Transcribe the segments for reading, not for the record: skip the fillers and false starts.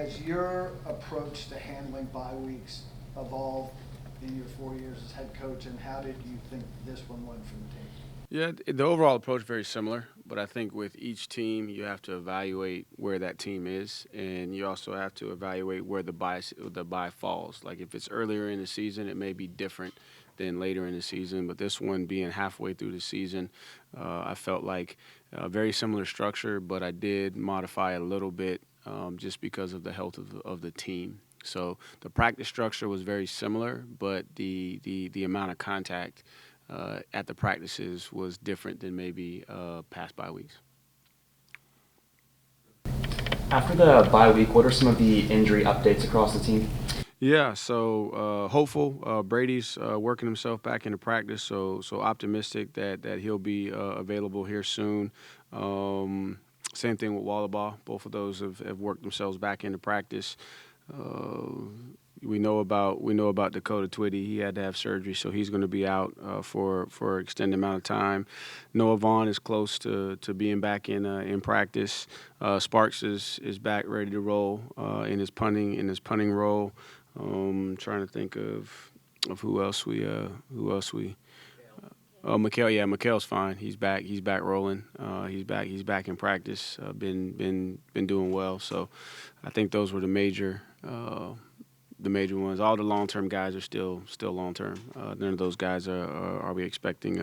has your approach to handling bye weeks evolved in your 4 years as head coach, and how did you think this one went for the team? Yeah, the overall approach very similar, but I think with each team you have to evaluate where that team is, and you also have to evaluate where the buy falls. Like if it's earlier in the season, it may be different than later in the season. But this one being halfway through the season, I felt like a very similar structure, but I did modify a little bit just because of the health of the team. So the practice structure was very similar, but the amount of contact at the practices was different than maybe past bye weeks. After the bye week, what are some of the injury updates across the team? Yeah, so hopeful. Brady's working himself back into practice, so optimistic that he'll be available here soon. Same thing with Wallabaugh. Both of those have worked themselves back into practice. Uh, we know about Dakota Twitty. He had to have surgery, so he's going to be out for an extended amount of time. Noah Vaughn is close to being back in practice. Sparks is back ready to roll in his punting role. Trying to think of who else we. Oh, Mikhail, yeah, Mikhail's fine. He's back. He's back rolling. He's back in practice. Been doing well. So, I think those were the major ones. All the long term guys are still long term. None of those guys are we expecting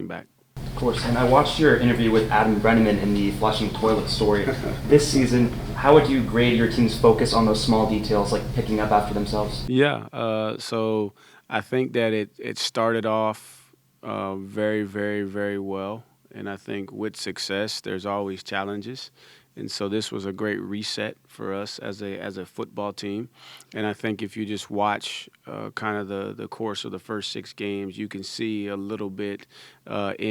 back. Of course, and I watched your interview with Adam Brenneman in the flushing toilet story. This season, how would you grade your team's focus on those small details, like picking up after themselves? Yeah. So I think that it started off very, very, very well, and I think with success, there's always challenges. And so this was a great reset for us as a football team. And I think if you just watch kind of the course of the first 6 games, you can see a little bit with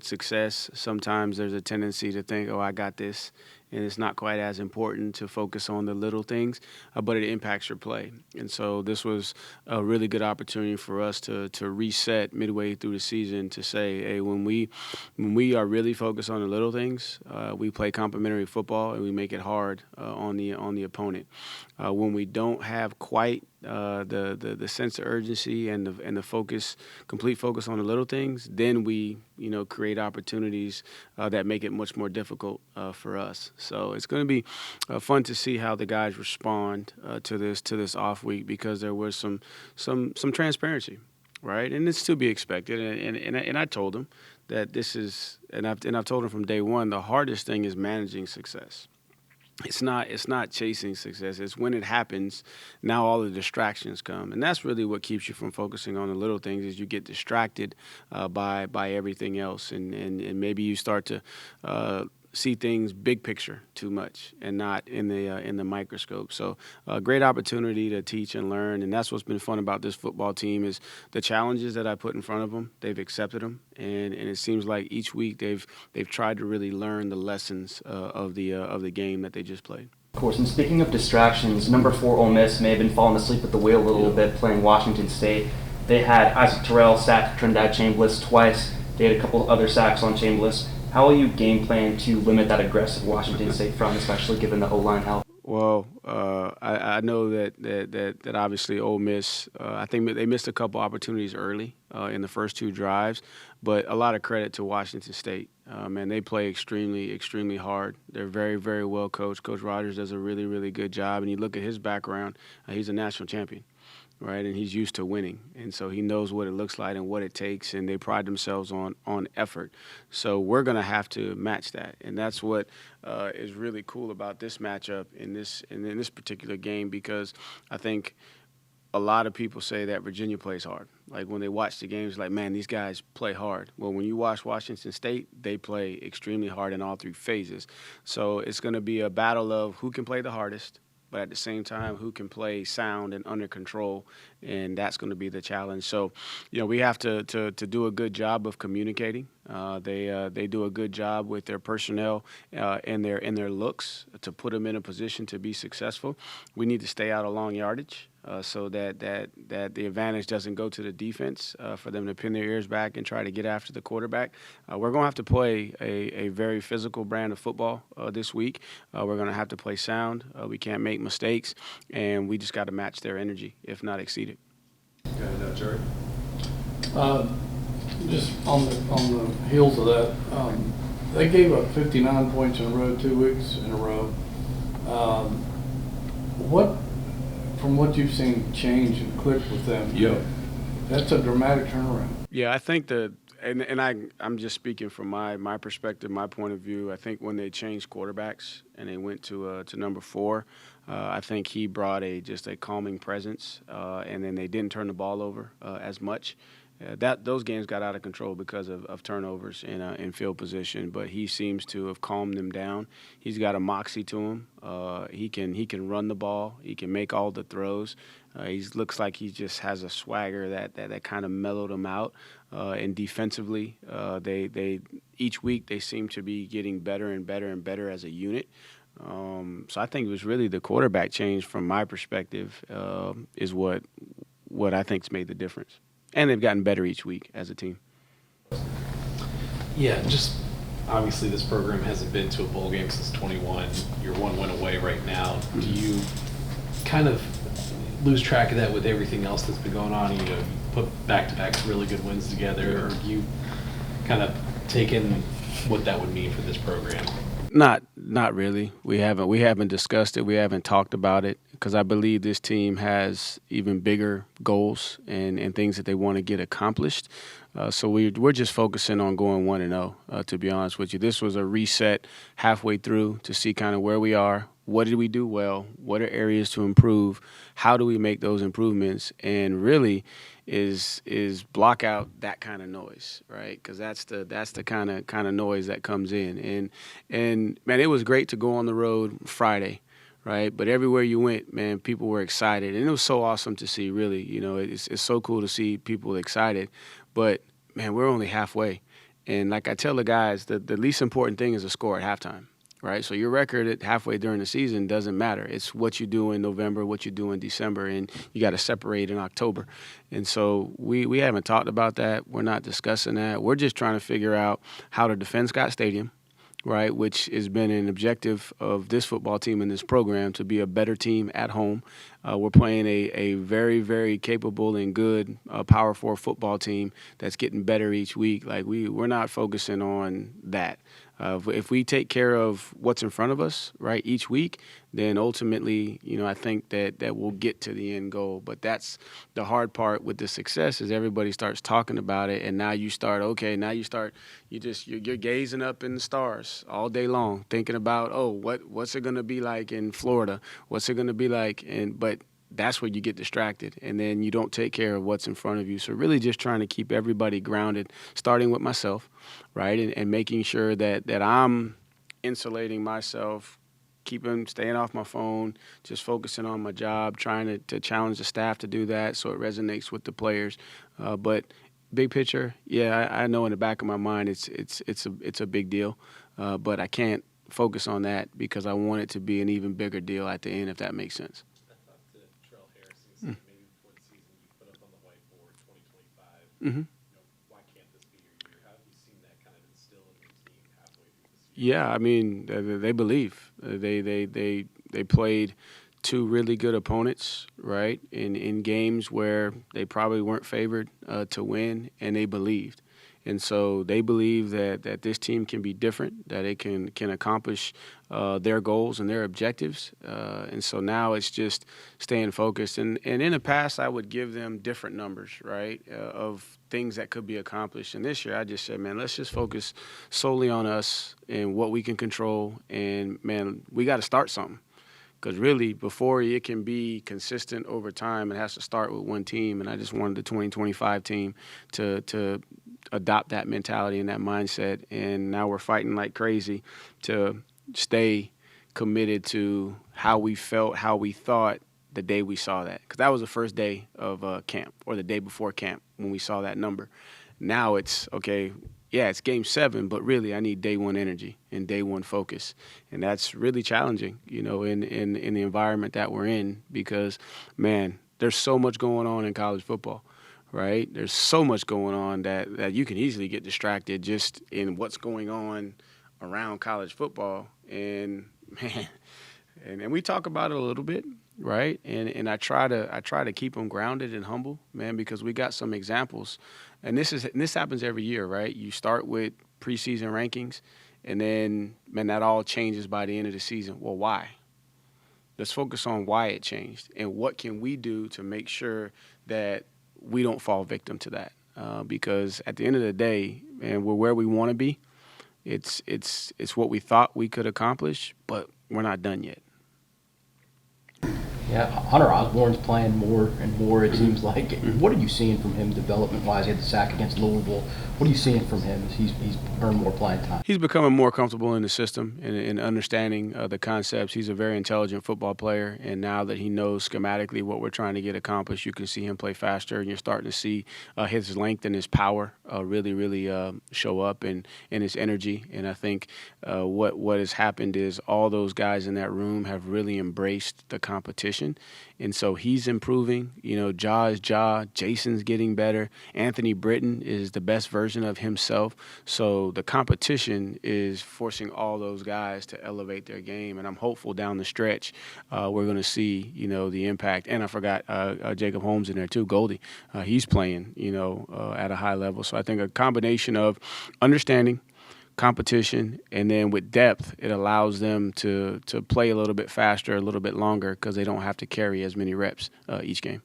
success. Sometimes there's a tendency to think, oh, I got this. And it's not quite as important to focus on the little things, but it impacts your play. And so this was a really good opportunity for us to reset midway through the season to say, hey, when we are really focused on the little things, we play complementary football and we make it hard on the opponent. When we don't have quite the sense of urgency and the focus, complete focus on the little things, then we create opportunities that make it much more difficult for us. So it's going to be fun to see how the guys respond to this off week, because there was some transparency, right? And it's to be expected. And I told them that this is, and I've told them from day one, the hardest thing is managing success. It's not chasing success. It's when it happens, now all the distractions come. And that's really what keeps you from focusing on the little things, is you get distracted by everything else. And maybe you start to see things big picture too much and not in the microscope. So a great opportunity to teach and learn, and that's what's been fun about this football team is the challenges that I put in front of them. They've accepted them, and it seems like each week they've tried to really learn the lessons of the game that they just played. Of course, and speaking of distractions, number 4 Ole Miss may have been falling asleep at the wheel a little bit playing Washington State. They had Isaac Terrell sack Trinidad Chambliss twice. They had a couple other sacks on Chambliss. How will you game plan to limit that aggressive Washington State front, especially given the O-line health? Well, I know that obviously Ole Miss, I think they missed a couple opportunities early in the first 2 drives, but a lot of credit to Washington State. And they play extremely, extremely hard. They're very, very well coached. Coach Rogers does a really, really good job. And you look at his background, he's a national champion, right? And he's used to winning. And so he knows what it looks like and what it takes, and they pride themselves on effort. So we're going to have to match that. And that's what is really cool about this matchup in this particular game, because I think a lot of people say that Virginia plays hard. Like when they watch the games, like, man, these guys play hard. Well, when you watch Washington State, they play extremely hard in all 3 phases. So it's going to be a battle of who can play the hardest, but at the same time, who can play sound and under control, and that's going to be the challenge. So, we have to do a good job of communicating They do a good job with their personnel and their looks to put them in a position to be successful. We need to stay out of long yardage. So that the advantage doesn't go to the defense for them to pin their ears back and try to get after the quarterback. We're going to have to play a very physical brand of football this week. We're going to have to play sound. We can't make mistakes, and we just got to match their energy, if not exceed it. And Jerry? Just on the heels of that, they gave up 59 points in a row 2 weeks in a row. From what you've seen change and click with them, that's a dramatic turnaround. Yeah, I think I'm just speaking from my perspective, my point of view. I think when they changed quarterbacks and they went to number 4, I think he brought just a calming presence, and then they didn't turn the ball over as much. Those games got out of control because of turnovers in field position, but he seems to have calmed them down. He's got a moxie to him. He can run the ball. He can make all the throws. He looks like he just has a swagger that kind of mellowed him out. And defensively, they each week they seem to be getting better and better and better as a unit. So I think it was really the quarterback change from my perspective is what I think's made the difference. And they've gotten better each week as a team. Yeah, just obviously this program hasn't been to a bowl game since 21. You're 1 win away right now. Mm-hmm. Do you kind of lose track of that with everything else that's been going on? You put back-to-back really good wins together, or do you kind of take in what that would mean for this program? Not really. We haven't discussed it. We haven't talked about it because I believe this team has even bigger goals and things that they want to get accomplished. So we're just focusing on going 1-0. To be honest with you, this was a reset halfway through to see kind of where we are. What did we do well? What are areas to improve? How do we make those improvements? And really, is block out that kind of noise, right? Because that's the kind of noise that comes in. And man, it was great to go on the road Friday, right? But everywhere you went, man, people were excited, and it was so awesome to see. Really, it's so cool to see people excited. But man, we're only halfway, and like I tell the guys, the least important thing is a score at halftime. Right, so your record at halfway during the season doesn't matter. It's what you do in November, what you do in December, and you got to separate in October. And so we haven't talked about that. We're not discussing that. We're just trying to figure out how to defend Scott Stadium, right, which has been an objective of this football team and this program to be a better team at home. We're playing a very, very capable and good Power 4 football team that's getting better each week. Like we're not focusing on that. If we take care of what's in front of us, right, each week, then ultimately, I think that we'll get to the end goal. But that's the hard part with the success is everybody starts talking about it, and now you start, you're gazing up in the stars all day long, thinking about, what's it going to be like in Florida? What's it going to be like? But that's where you get distracted, and then you don't take care of what's in front of you. So really just trying to keep everybody grounded, starting with myself, right, and making sure that I'm insulating myself, staying off my phone, just focusing on my job, trying to challenge the staff to do that so it resonates with the players. But big picture, yeah, I know in the back of my mind it's a big deal, but I can't focus on that because I want it to be an even bigger deal at the end, if that makes sense. Maybe before the season you put up on the whiteboard 2025. Mm-hmm. Why can't this be your year? How have you seen that kind of instill in your team halfway through the season? Yeah, I mean, they believe. They played 2 really good opponents, right, in games where they probably weren't favored to win, and they believed. And so they believe that this team can be different, that it can accomplish their goals and their objectives. And so now it's just staying focused. And in the past, I would give them different numbers, right, of things that could be accomplished. And this year I just said, man, let's just focus solely on us and what we can control. And, man, we got to start something. Because really, before it can be consistent over time, it has to start with one team. And I just wanted the 2025 team to adopt that mentality and that mindset. And now we're fighting like crazy to stay committed to how we felt, how we thought the day we saw that. Because that was the first day of camp, or the day before camp when we saw that number. Now it's, okay, yeah, it's game 7, but really I need day 1 energy and day 1 focus. And that's really challenging, you know, in the environment that we're in because, man, there's so much going on in college football, right? There's so much going on that you can easily get distracted just in what's going on around college football. And, man, and we talk about it a little bit, right? And I try to keep them grounded and humble, man, because we got some examples. And this happens every year, right? You start with preseason rankings, and then, man, that all changes by the end of the season. Well, why? Let's focus on why it changed and what can we do to make sure that we don't fall victim to that. Because at the end of the day, man, we're where we want to be. It's what we thought we could accomplish, but we're not done yet. Yeah, Hunter Osborne's playing more and more, it seems like. What are you seeing from him development-wise? He had the sack against Louisville. What are you seeing from him as he's earned more playing time? He's becoming more comfortable in the system and understanding the concepts. He's a very intelligent football player, and now that he knows schematically what we're trying to get accomplished, you can see him play faster, and you're starting to see his length and his power really show up and his energy. And I think what has happened is all those guys in that room have really embraced the competition. And so he's improving. You know, Ja is Ja. Jason's getting better. Anthony Britton is the best version of himself. So the competition is forcing all those guys to elevate their game. And I'm hopeful down the stretch we're going to see, you know, the impact. And I forgot Jacob Holmes in there too, Goldie. He's playing, you know, at a high level. So I think a combination of understanding, competition, and then with depth, it allows them to play a little bit faster, a little bit longer, because they don't have to carry as many reps each game.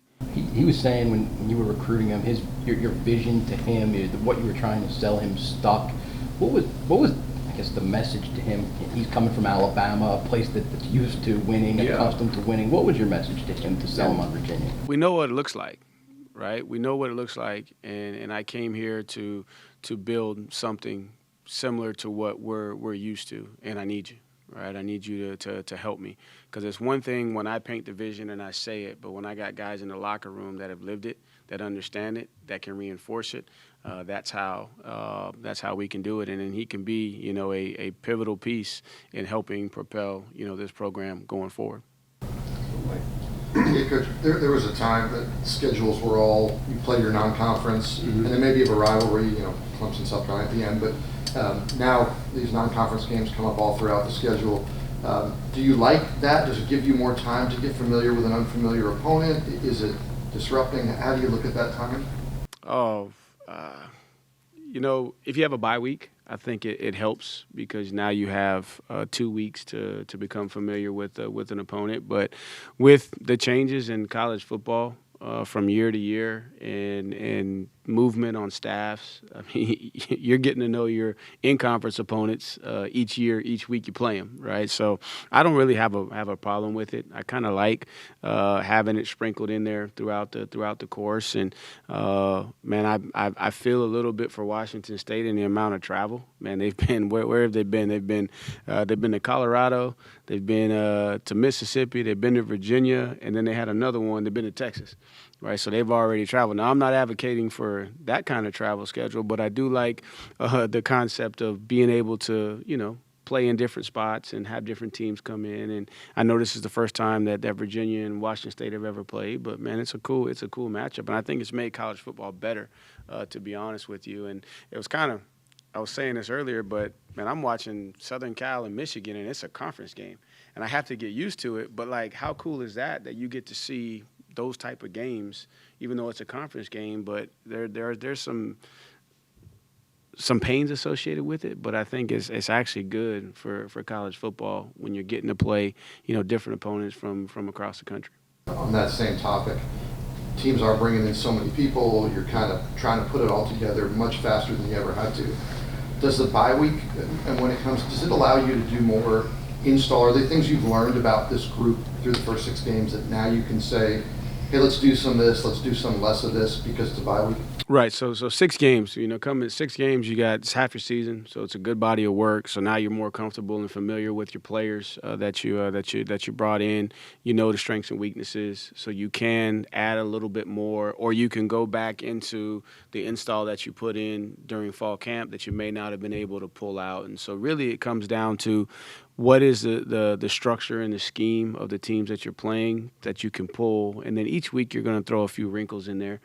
He was saying when you were recruiting him, your vision to him, what you were trying to sell him stuck. What was I guess the message to him? He's coming from Alabama, a place that's used to winning, accustomed to winning. What was your message to him to sell him on Virginia? We know what it looks like, right? We know what it looks like, and I came here to build something similar to what we're used to, and I need you, right? I need you to help me, because it's one thing when I paint the vision and I say it, but when I got guys in the locker room that have lived it, that understand it, that can reinforce it, that's how we can do it, and then he can be, you know, a pivotal piece in helping propel, you know, this program going forward. Yeah, Coach, there was a time that schedules were all, you play your non-conference, and then maybe you have a rivalry, you know, Clemson, South Carolina at the end, but now these non-conference games come up all throughout the schedule. Do you like that? Does it give you more time to get familiar with an unfamiliar opponent? Is it disrupting? How do you look at that time? You know, if you have a bye week, I think it helps, because now you have 2 weeks to become familiar with an opponent. But with the changes in college football from year to year and movement on staffs, I mean, you're getting to know your in-conference opponents each year, each week you play them, right? So I don't really have a problem with it. I kind of like having it sprinkled in there throughout the course. And man, I feel a little bit for Washington State and the amount of travel. Man, they've been where have they been? They've been to Colorado, they've been to Mississippi, they've been to Virginia, and then they had another one. They've been to Texas. Right, so they've already traveled. Now, I'm not advocating for that kind of travel schedule, but I do like the concept of being able to, you know, play in different spots and have different teams come in. And I know this is the first time that Virginia and Washington State have ever played, but man, it's a cool matchup, and I think it's made college football better, to be honest with you. And it was kind of, I was saying this earlier, but man, I'm watching Southern Cal and Michigan, and it's a conference game, and I have to get used to it. But like, how cool is that you get to see those type of games, even though it's a conference game, but there's some pains associated with it. But I think it's actually good for college football when you're getting to play, you know, different opponents from across the country. On that same topic, teams are bringing in so many people, you're kind of trying to put it all together much faster than you ever had to. Does the bye week, and when it comes, does it allow you to do more install? Are there things you've learned about this group through the first 6 games that now you can say, hey, let's do some of this, let's do some less of this because it's a bye week? Right. So 6 games. Coming 6 games, it's half your season, so it's a good body of work. So now you're more comfortable and familiar with your players that you brought in. You know the strengths and weaknesses, so you can add a little bit more, or you can go back into the install that you put in during fall camp that you may not have been able to pull out. And so really, it comes down to what is the structure and the scheme of the teams that you're playing that you can pull, and then each week you're going to throw a few wrinkles in there,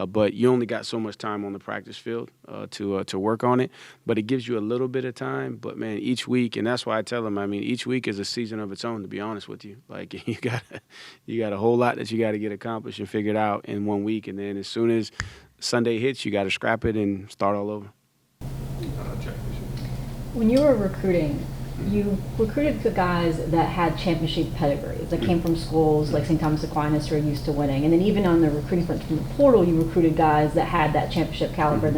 but you only got so much time on the practice field to work on it. But it gives you a little bit of time. But man, each week, and that's why I tell them, each week is a season of its own. To be honest with you, like you got a whole lot that you got to get accomplished and figured out in 1 week, and then as soon as Sunday hits, you got to scrap it and start all over. When you were recruiting, you recruited the guys that had championship pedigrees, that came from schools like St. Thomas Aquinas who are used to winning. And then even on the recruiting front from the portal, you recruited guys that had that championship caliber.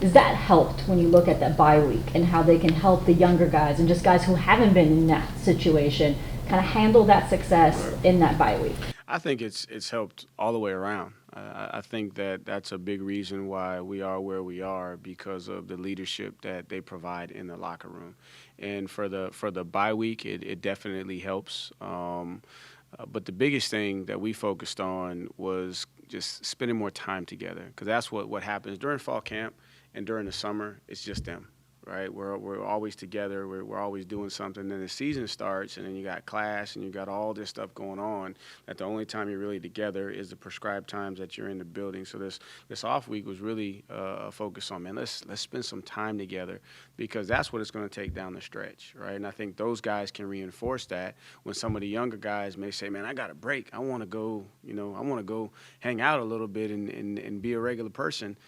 Is that helped when you look at that bye week and how they can help the younger guys and just guys who haven't been in that situation kind of handle that success in that bye week? I think it's helped all the way around. I think that's a big reason why we are where we are, because of the leadership that they provide in the locker room. And for the bye week, it definitely helps. But the biggest thing that we focused on was just spending more time together, because that's what happens during fall camp and during the summer. It's just them. Right, we're always together. We're always doing something. Then the season starts, and then you got class, and you got all this stuff going on. That the only time you're really together is the prescribed times that you're in the building. So this off week was really a focus on, man, let's spend some time together, because that's what it's going to take down the stretch, right? And I think those guys can reinforce that when some of the younger guys may say, man, I got a break. I want to go, I want to go hang out a little bit and be a regular person.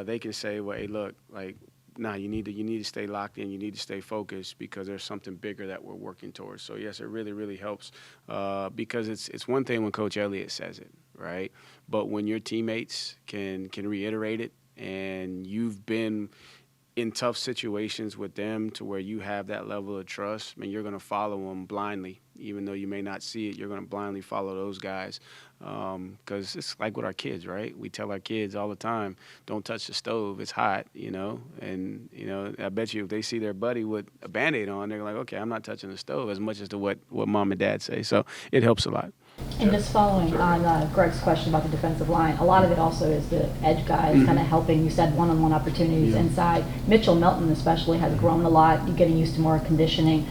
They can say, well, hey, look, like. No, you need to stay locked in. You need to stay focused, because there's something bigger that we're working towards. So yes, it really, really helps, because it's one thing when Coach Elliott says it, right? But when your teammates can reiterate it, and you've been in tough situations with them to where you have that level of trust, I mean, you're going to follow them blindly. Even though you may not see it, you're going to blindly follow those guys, because it's like with our kids, right? We tell our kids all the time, don't touch the stove, it's hot, and, I bet you if they see their buddy with a Band-Aid on, they're like, okay, I'm not touching the stove, as much as to what mom and dad say. So it helps a lot. And just following on Greg's question about the defensive line, a lot of it also is the edge guys kind of helping. You said one-on-one opportunities inside. Mitchell Melton especially has grown a lot. You're getting used to more conditioning.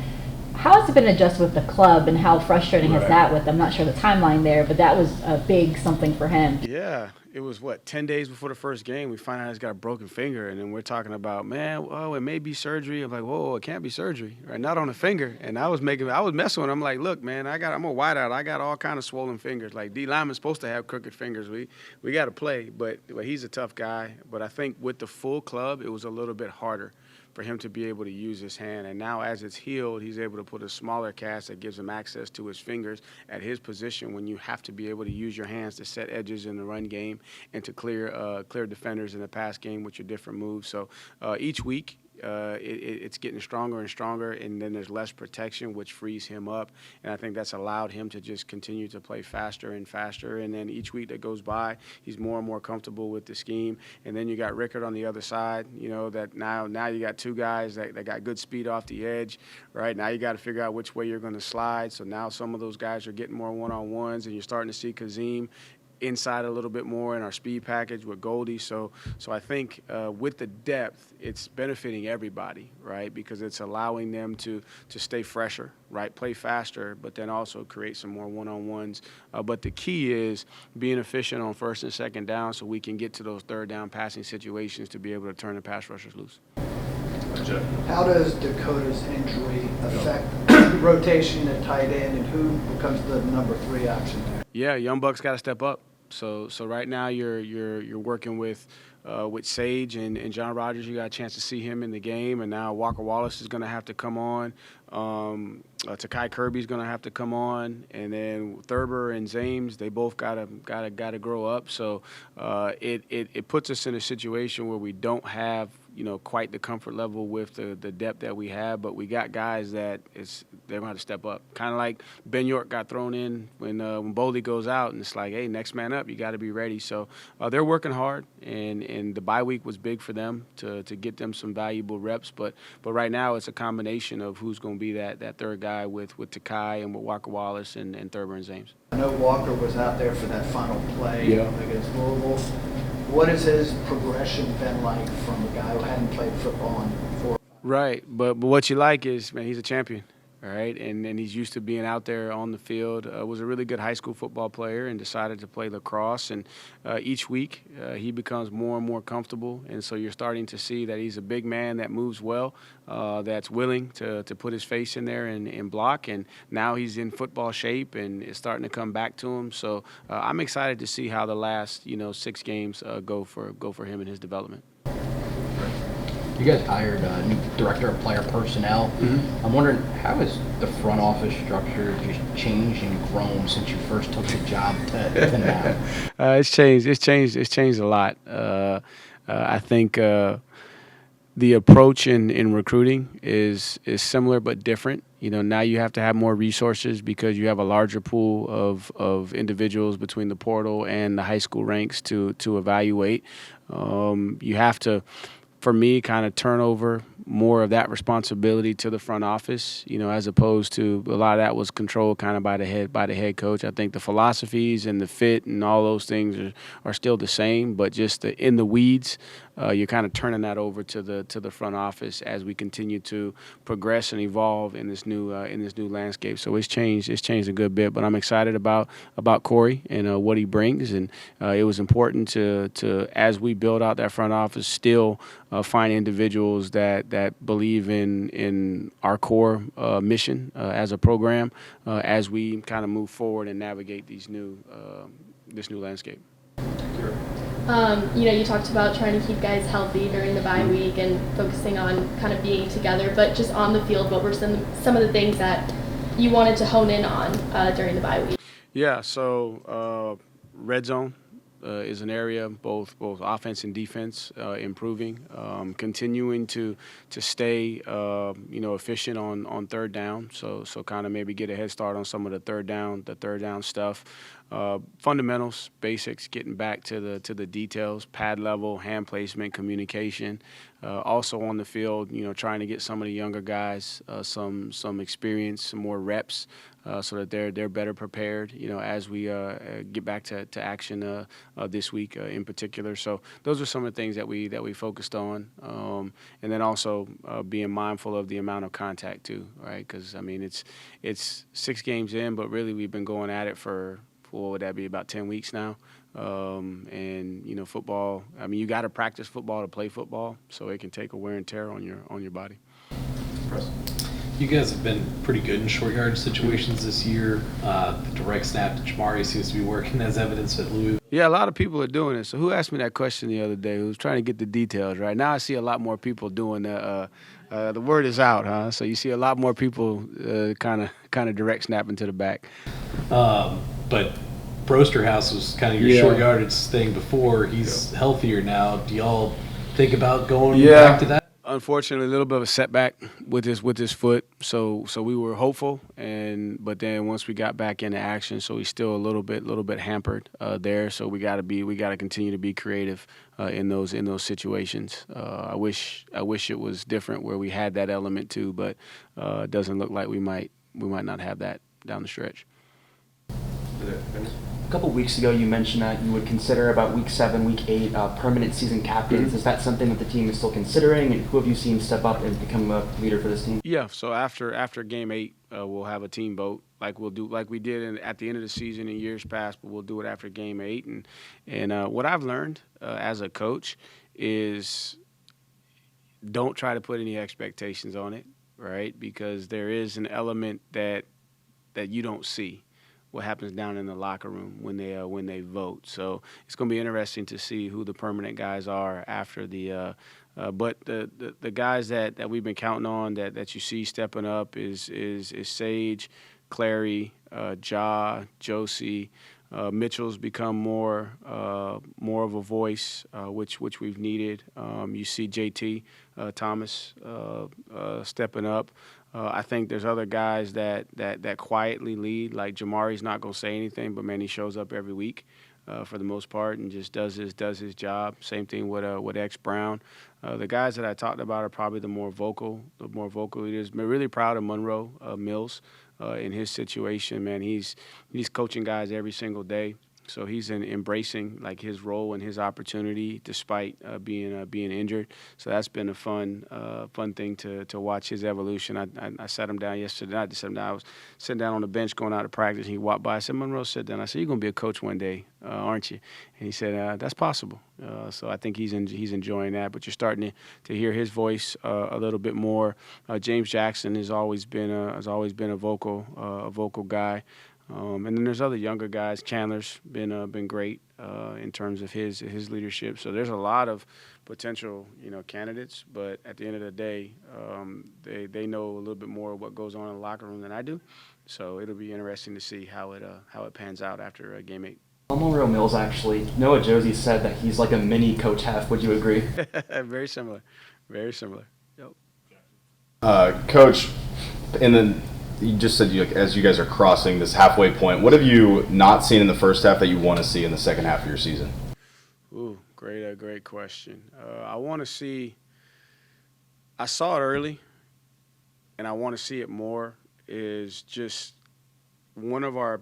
How has it been adjusted with the club, and how frustrating is that with them? I'm not sure the timeline there, but that was a big something for him. Yeah, it was 10 days before the first game, we find out he's got a broken finger, and then we're talking about, man, it may be surgery. I'm like, whoa, it can't be surgery, right? Not on the finger. And I was messing with him. I'm like, look, man, I'm a wideout. I got all kind of swollen fingers. Like, D lineman's supposed to have crooked fingers. We got to play, but he's a tough guy. But I think with the full club, it was a little bit harder for him to be able to use his hand. And now as it's healed, he's able to put a smaller cast that gives him access to his fingers at his position, when you have to be able to use your hands to set edges in the run game and to clear defenders in the pass game with your different moves. So each week, it's getting stronger and stronger, and then there's less protection, which frees him up. And I think that's allowed him to just continue to play faster and faster. And then each week that goes by, he's more and more comfortable with the scheme. And then you got Rickard on the other side, that now you got two guys that got good speed off the edge, right? Now you got to figure out which way you're going to slide. So now some of those guys are getting more one-on-ones, and you're starting to see Kazim inside a little bit more in our speed package with Goldie. So I think with the depth, it's benefiting everybody, right? Because it's allowing them to stay fresher, right? Play faster, but then also create some more one-on-ones. But the key is being efficient on first and second down, so we can get to those third down passing situations to be able to turn the pass rushers loose. How does Dakota's injury affect rotation at tight end, and who becomes the number 3 option there? Yeah, Young Buck's got to step up. So right now you're working with Sage and John Rogers. You got a chance to see him in the game, and now Walker Wallace is going to have to come on. Takai Kirby's going to have to come on, and then Thurber and Zames, they both got to grow up. So it puts us in a situation where we don't have quite the comfort level with the depth that we have, but we got guys that they're going to have to step up. Kind of like Ben York got thrown in when Boldy goes out, and it's like, hey, next man up, you got to be ready. So they're working hard, and the bye week was big for them to get them some valuable reps. But right now it's a combination of who's going to be that third guy with Takai and with Walker Wallace and Thurber and Zames. I know Walker was out there for that final play against Louisville. What has his progression been like from a guy who hadn't played football in 4 or 5 years? Right, but what you like is, man, he's a champion, all right? And he's used to being out there on the field. Was a really good high school football player and decided to play lacrosse. And each week he becomes more and more comfortable. And so you're starting to see that he's a big man that moves well, that's willing to put his face in there and block. And now he's in football shape and it's starting to come back to him. So I'm excited to see how the last 6 games go for him and his development. You guys hired a new director of player personnel. Mm-hmm. I'm wondering, how has the front office structure just changed and grown since you first took the job to now? It's changed a lot. I think the approach in recruiting is similar but different. Now you have to have more resources because you have a larger pool of individuals between the portal and the high school ranks to evaluate. You have to, for me, kind of turn over more of that responsibility to the front office, as opposed to a lot of that was controlled kind of by the head coach. I think the philosophies and the fit and all those things are still the same, but just in the weeds, you're kind of turning that over to the front office as we continue to progress and evolve in this new landscape. So it's changed a good bit, but I'm excited about Corey and what he brings, and it was important to as we build out that front office, still find individuals that believe in our core mission as a program as we kind of move forward and navigate this new landscape. You talked about trying to keep guys healthy during the bye week and focusing on kind of being together, but just on the field, what were some of the things that you wanted to hone in on during the bye week? Yeah, so red zone is an area, both offense and defense, improving, continuing to stay efficient on third down. So kind of maybe get a head start on some of the third down stuff. Fundamentals, basics, getting back to the details, pad level, hand placement, communication. Also on the field, trying to get some of the younger guys some experience, some more reps, so that they're better prepared, as we get back to action this week in particular. So those are some of the things that we focused on, and then also being mindful of the amount of contact too, right? Because it's 6 games in, but really we've been going at it for what would that be, about 10 weeks now. And football, you got to practice football to play football, so it can take a wear and tear on your body. You guys have been pretty good in short yardage situations this year. The direct snap to Jamari seems to be working, as evidence at Louisville. Yeah, a lot of people are doing it. So who asked me that question the other day? Who was trying to get the details right? Now I see a lot more people doing that. The word is out, huh? So you see a lot more people kind of direct snapping to the back. But Brosterhouse was kind of your short yardage thing before. He's healthier now. Do y'all think about going back to that? Unfortunately, a little bit of a setback with his foot. So we were hopeful, but then once we got back into action, so he's still a little bit hampered there. So we got to continue to be creative in those situations. I wish it was different where we had that element too, but it doesn't look like we might not have that down the stretch. A couple weeks ago, you mentioned that you would consider about week 7, week 8 permanent season captains. Mm-hmm. Is that something that the team is still considering? And who have you seen step up and become a leader for this team? Yeah. So after game 8, we'll have a team vote like we did at the end of the season in years past, but we'll do it after game 8. And what I've learned as a coach is don't try to put any expectations on it, right? Because there is an element that you don't see. What happens down in the locker room when they vote. So it's going to be interesting to see who the permanent guys are after the. But the guys that we've been counting on that you see stepping up is Sage, Clary, Josie, Mitchell's become more of a voice, which we've needed. You see JT Thomas stepping up. I think there's other guys that quietly lead. Like Jamari's not gonna say anything, but man, he shows up every week for the most part and just does his job. Same thing with X Brown. The guys that I talked about are probably the more vocal leaders. I'm really proud of Monroe Mills. In his situation, man, he's coaching guys every single day. So he's embracing like his role and his opportunity despite being injured. So that's been a fun thing to watch his evolution. I sat him down yesterday. Not to sit him down. I was sitting down on the bench going out to practice. And he walked by. I said, "Monroe, sit down." I said, "You're gonna be a coach one day, aren't you?" And he said, "That's possible." So I think he's enjoying that. But you're starting to hear his voice a little bit more. James Jackson has always been a vocal guy. And then there's other younger guys. Chandler's been great in terms of his leadership. So there's a lot of potential candidates. But at the end of the day, they know a little bit more of what goes on in the locker room than I do. So it'll be interesting to see how it pans out after game 8. Monroe Mills, actually, Noah Josie said that he's like a mini Coach Hef. Would you agree? Very similar. Yep. Coach, and then you just said as you guys are crossing this halfway point, what have you not seen in the first half that you want to see in the second half of your season? Ooh, great question. I want to see. I saw it early, and I want to see it more. Is just one of our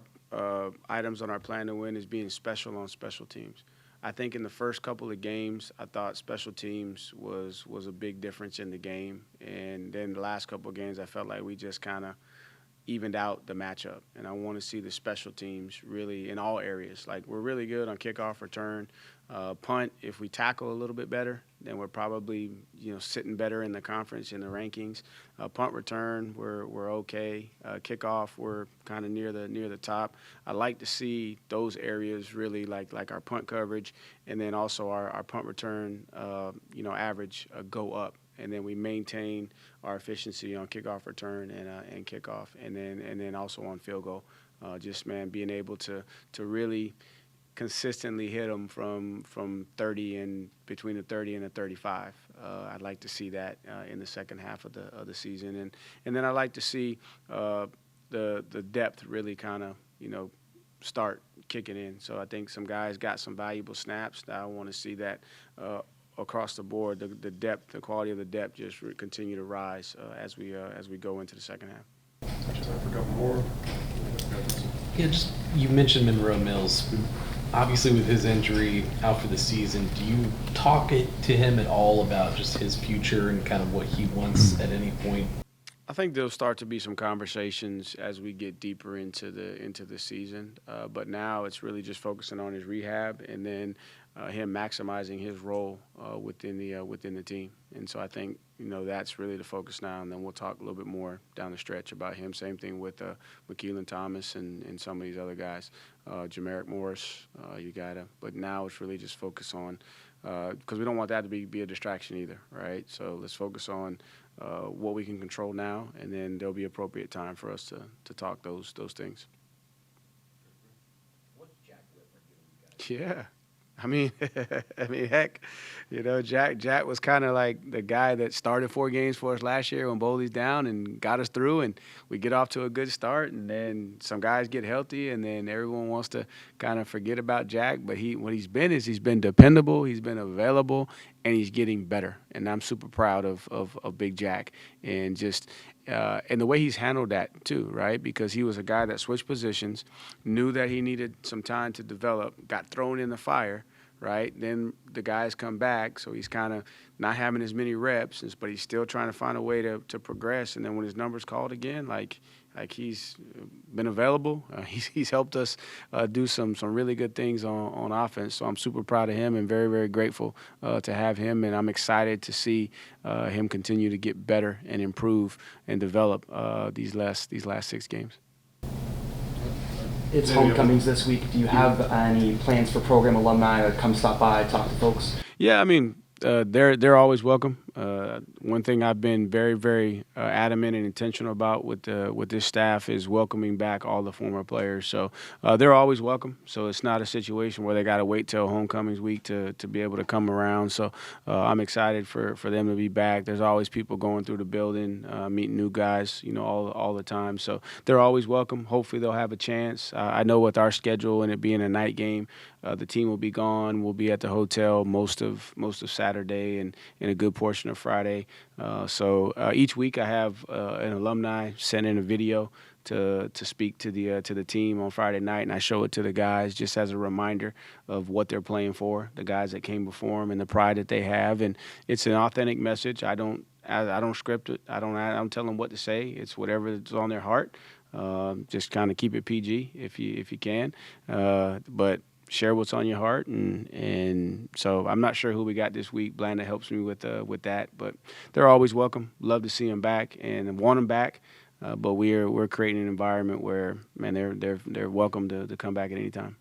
items on our plan to win is being special on special teams. I think in the first couple of games, I thought special teams was a big difference in the game, and then the last couple of games, I felt like we just kind of evened out the matchup. And I want to see the special teams really in all areas. Like we're really good on kickoff return, punt. If we tackle a little bit better, then we're probably sitting better in the conference in the rankings. Punt return, we're okay. Kickoff, we're kind of near the top. I like to see those areas really like our punt coverage, and then also our punt return average go up. And then we maintain our efficiency on kickoff return and kickoff, and then also on field goal. Being able to really consistently hit them from 30 and between the 30 and the 35. I'd like to see that in the second half of the season, and then I like to see the depth really kind of start kicking in. So I think some guys got some valuable snaps. I want to see that. Across the board, the depth, the quality of the depth just continue to rise as we go into the second half. Yeah, you mentioned Monroe Mills. Obviously, with his injury out for the season, do you talk to him at all about just his future and kind of what he wants at any point? I think there'll start to be some conversations as we get deeper into the season. But now it's really just focusing on his rehab and then him maximizing his role within the team. And so I think that's really the focus now. And then we'll talk a little bit more down the stretch about him. Same thing with McKeelan Thomas and some of these other guys. Jamaric Morris, but now it's really just focus on because we don't want that to be a distraction either, right? So let's focus on what we can control now, and then there'll be appropriate time for us to talk those things. What's Jack Whitmer giving you guys? Yeah. I mean, heck, Jack was kind of like the guy that started 4 games for us last year when Bowley's down and got us through, and we get off to a good start, and then some guys get healthy, and then everyone wants to kind of forget about Jack. But what he's been dependable, he's been available, and he's getting better. And I'm super proud of Big Jack and just and the way he's handled that too, right? Because he was a guy that switched positions, knew that he needed some time to develop, got thrown in the fire, right? Then the guys come back, so he's kind of not having as many reps, but he's still trying to find a way to progress. And then when his number's called again, like he's been available. He's helped us do some really good things on offense. So I'm super proud of him and very, very grateful to have him. And I'm excited to see him continue to get better and improve and develop these last 6 games. It's homecomings this week. Do you have any plans for program alumni to come stop by, talk to folks? Yeah, I mean, they're always welcome. one thing I've been very, very adamant and intentional about with this staff is welcoming back all the former players. So they're always welcome. So it's not a situation where they got to wait till homecomings week to be able to come around. So I'm excited for them to be back. There's always people going through the building, meeting new guys, all the time. So they're always welcome. Hopefully they'll have a chance. I know with our schedule and it being a night game, the team will be gone. We'll be at the hotel most of Saturday and a good portion of Friday. So each week I have an alumni send in a video to speak to the team on Friday night, and I show it to the guys just as a reminder of what they're playing for, the guys that came before them, and the pride that they have. And it's an authentic message. I don't script it. I don't tell them what to say. It's whatever's on their heart. Just kind of keep it PG if you can. But share what's on your heart, and so I'm not sure who we got this week. Blanda helps me with that, but they're always welcome. Love to see them back and want them back. But we're creating an environment where, man, they're welcome to come back at any time.